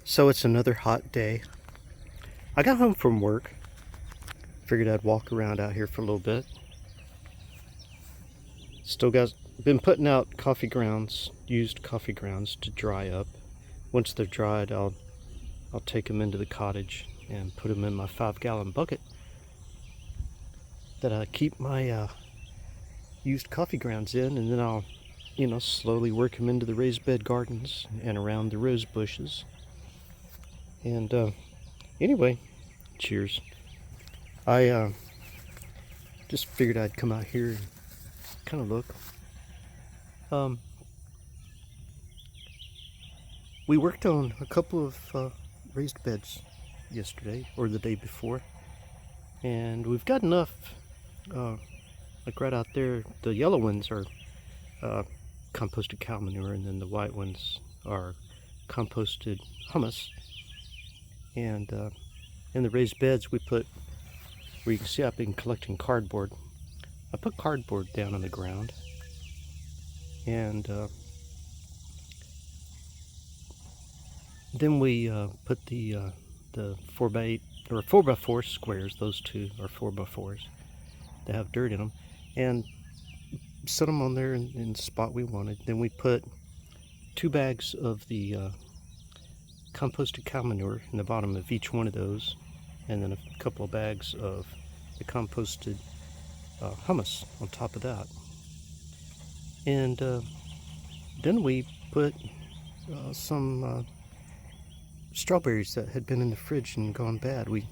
So it's another hot day. I got home from work. Figured I'd walk around out here for a little bit. Still been putting out coffee grounds, used coffee grounds to dry up. Once they're dried, I'll take them into the cottage and put them in my 5-gallon bucket that I keep my used coffee grounds in, and then I'll slowly work them into the raised bed gardens and around the rose bushes. And anyway, cheers. I just figured I'd come out here and kind of look. We worked on a couple of raised beds yesterday or the day before, and we've got enough. Like right out there, the yellow ones are composted cow manure, and then the white ones are composted humus. And in the raised beds we put, where you can see I've been collecting cardboard. I put cardboard down on the ground, and then we put the 4x8 or 4x4 squares. Those two are 4x4s. They have dirt in them, and set them on there in the spot we wanted. Then we put 2 bags of the composted cow manure in the bottom of each one of those, and then a couple of bags of the composted humus on top of that. And then we put some strawberries that had been in the fridge and gone bad. We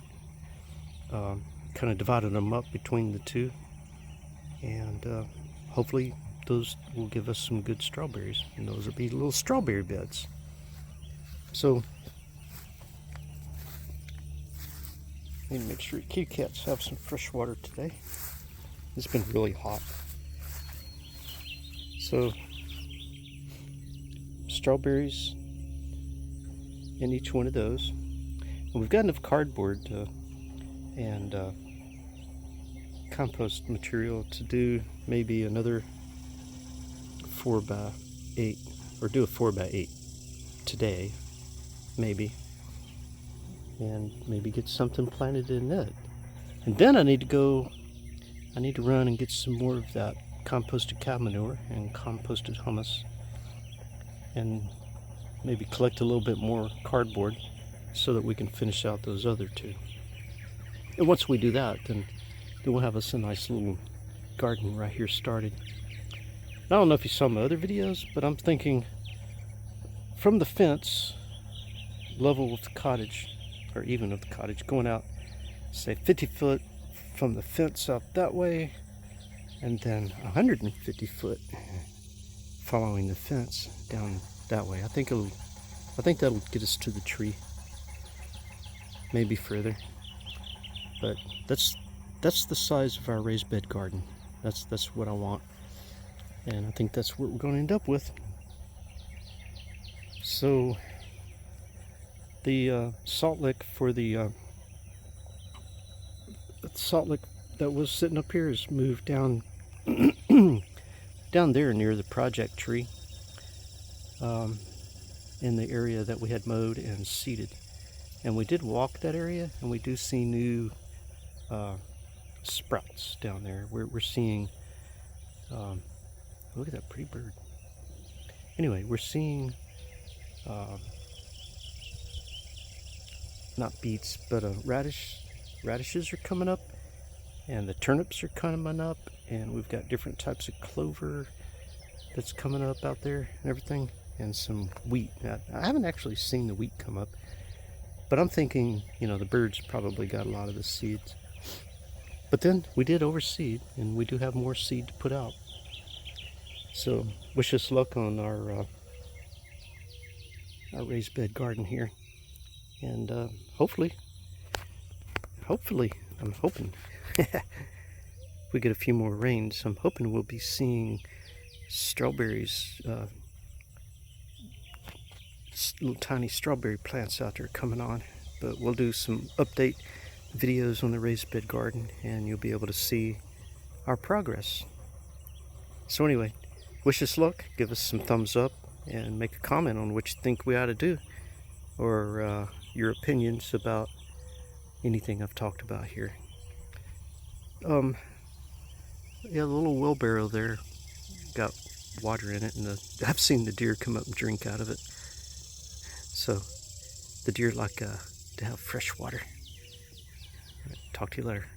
kind of divided them up between the two, and hopefully those will give us some good strawberries, and those will be little strawberry beds. So need to make sure kitty cats have some fresh water today. It's been really hot. So strawberries in each one of those, and we've got enough cardboard and compost material to do maybe another 4x8, or do a 4x8 today, maybe, and maybe get something planted in it. And then I need to run and get some more of that composted cow manure and composted humus, and maybe collect a little bit more cardboard so that we can finish out those other two. And once we do that, then we'll have us a nice little garden right here started. I don't know if you saw my other videos, but I'm thinking from the fence level with the cottage, or even of the cottage, going out, say 50 foot from the fence out that way, and then 150 foot following the fence down that way. I think that'll get us to the tree, maybe further. But that's the size of our raised bed garden. That's what I want, and I think that's what we're going to end up with. So the salt lick for the salt lick that was sitting up here is moved down down there near the project tree, in the area that we had mowed and seeded. And we did walk that area, and we do see new sprouts down there. We're seeing, look at that pretty bird. Anyway, we're seeing not beets, but radishes are coming up, and the turnips are coming up, and we've got different types of clover that's coming up out there and everything, and some wheat. I haven't actually seen the wheat come up, but I'm thinking, the birds probably got a lot of the seeds. But then we did overseed, and we do have more seed to put out. So wish us luck on our raised bed garden here, and hopefully, I'm hoping if we get a few more rains, I'm hoping we'll be seeing strawberries, little tiny strawberry plants out there coming on. But we'll do some update videos on the raised bed garden, and you'll be able to see our progress. So anyway, wish us luck, give us some thumbs up, and make a comment on what you think we ought to do. or your opinions about anything I've talked about here. Yeah, the little wheelbarrow there got water in it, and I've seen the deer come up and drink out of it. So the deer like to have fresh water. Talk to you later.